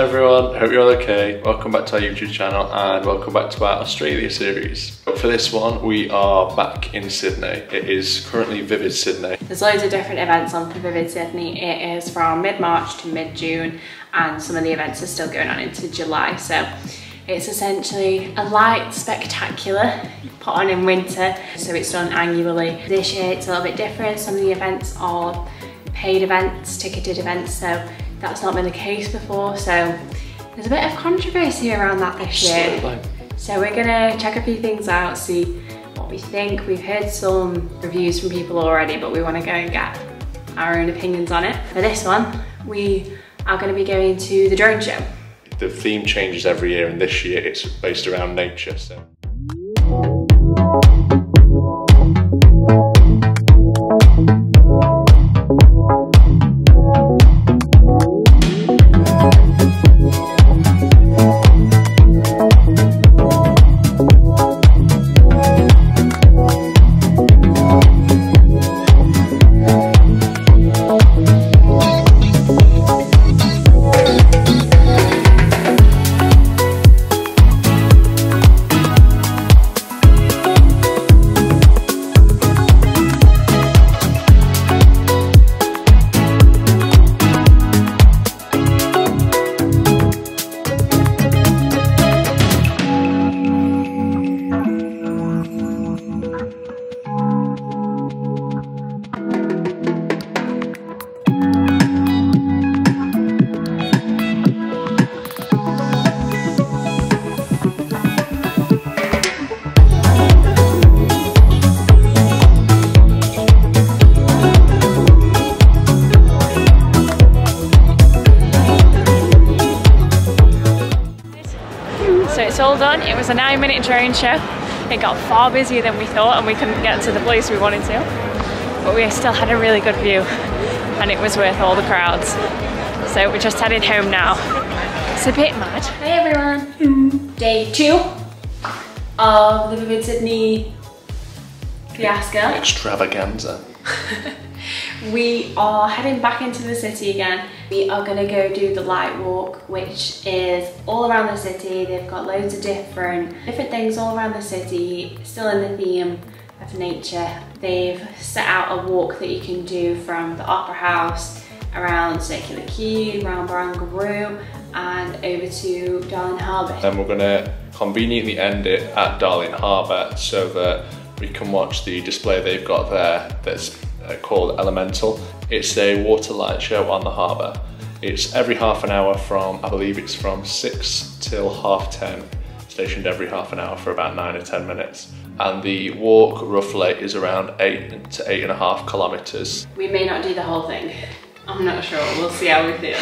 Hello everyone, hope you're all okay. Welcome back to our YouTube channel and welcome back to our Australia series. But for this one, we are back in Sydney. It is currently Vivid Sydney. There's loads of different events on for Vivid Sydney. It is from mid-March to mid-June and some of the events are still going on into July. So it's essentially a light spectacular put on in winter. So it's done annually. This year it's a little bit different. Some of the events are paid events, ticketed events. So that's not been the case before, so there's a bit of controversy around that this year. So we're gonna check a few things out, see what we think. We've heard some reviews from people already, but we wanna go and get our own opinions on it. For this one, we are gonna be going to the drone show. The theme changes every year, and this year it's based around nature. So. So it's all done. It was a 9-minute drone show. It got far busier than we thought and we couldn't get to the place we wanted to. But we still had a really good view and it was worth all the crowds. So we're just heading home now. It's a bit mad. Hey everyone. Day 2 of the Vivid Sydney fiasco. Extravaganza. We are heading back into the city again. We are gonna go do the light walk, which is all around the city. They've got loads of different things all around the city, still in the theme of nature. They've set out a walk that you can do from the Opera House, around Circular Quay, around Barangaroo, and over to Darling Harbour. And we're gonna conveniently end it at Darling Harbour so that we can watch the display they've got there that's called Elemental. It's a water light show on the harbour. It's every half an hour from, I believe it's from 6 till 10:30, stationed every half an hour for about 9 or 10 minutes. And the walk roughly is around 8 to 8.5 kilometres. We may not do the whole thing. I'm not sure, we'll see how we feel.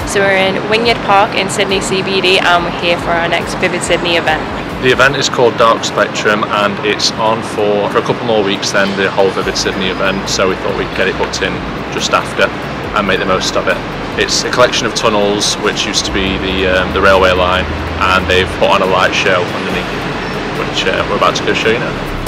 So we're in Wynyard Park in Sydney CBD and we're here for our next Vivid Sydney event. The event is called Dark Spectrum and it's on for a couple more weeks than the whole Vivid Sydney event, so we thought we'd get it booked in just after and make the most of it. It's a collection of tunnels which used to be the railway line, and they've put on a light show underneath, which we're about to go show you now.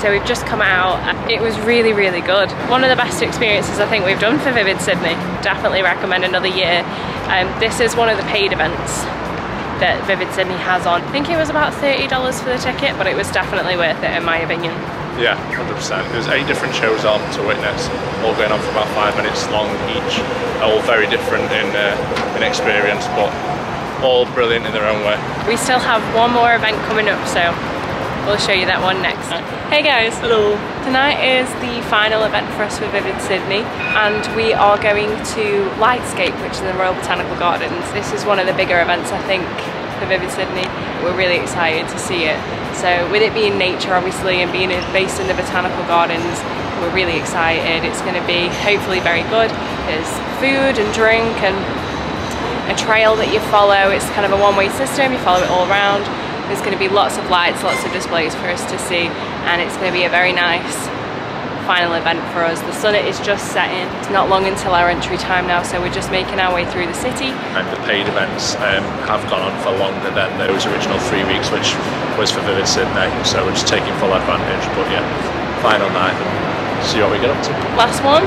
So we've just come out. It was really, really good. One of the best experiences I think we've done for Vivid Sydney. Definitely recommend another year. This is one of the paid events that Vivid Sydney has on. I think it was about $30 for the ticket, but it was definitely worth it in my opinion. Yeah, 100%. There's 8 different shows on to witness, all going on for about 5 minutes long each. All very different in experience, but all brilliant in their own way. We still have one more event coming up, so we'll show you that one next. Hey guys. Hello. Tonight is the final event for us for Vivid Sydney, and we are going to Lightscape, which is in the Royal Botanical Gardens. This is one of the bigger events, I think, for Vivid Sydney. We're really excited to see it. So with it being nature, obviously, and being based in the Botanical Gardens, we're really excited. It's going to be hopefully very good. There's food and drink and a trail that you follow. It's kind of a one-way system, you follow it all around. There's going to be lots of lights, lots of displays for us to see, and it's going to be a very nice final event for us. The sun is just setting. It's not long until our entry time now, so we're just making our way through the city. And the paid events have gone on for longer than those original 3 weeks, which was for Vivid Sydney, so we're just taking full advantage. But yeah, final night and see what we get up to. Last one.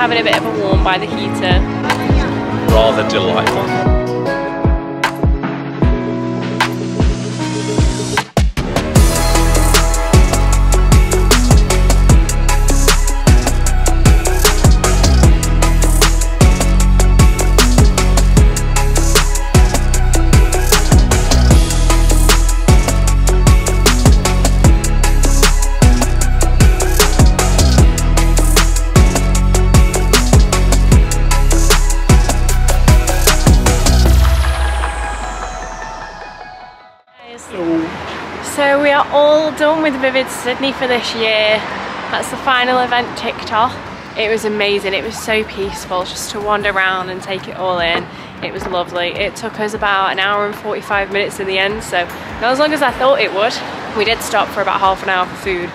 Having a bit of a warm by the heater. Rather delightful. So we are all done with Vivid Sydney for this year. That's the final event ticked off. It was amazing. It was so peaceful just to wander around and take it all in. It was lovely. It took us about an hour and 45 minutes in the end, so not as long as I thought it would. We did stop for about half an hour for food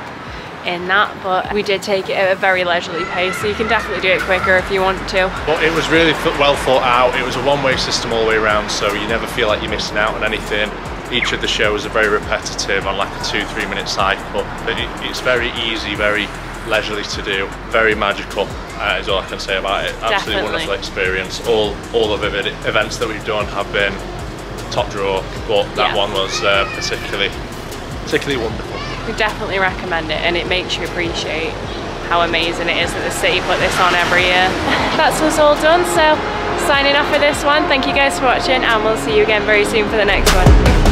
in that, but we did take it at a very leisurely pace, so you can definitely do it quicker if you want to. But it was really well thought out. It was a one-way system all the way around, so you never feel like you're missing out on anything. Each of the shows are very repetitive on like a 2-3 minute cycle, but it's very easy, very leisurely to do, very magical is all I can say about it. Absolutely wonderful experience. All the Vivid events that we've done have been top drawer, but that one was particularly wonderful. We definitely recommend it, and it makes you appreciate how amazing it is that the city put this on every year. That's us all done, so signing off for this one. Thank you guys for watching, and we'll see you again very soon for the next one.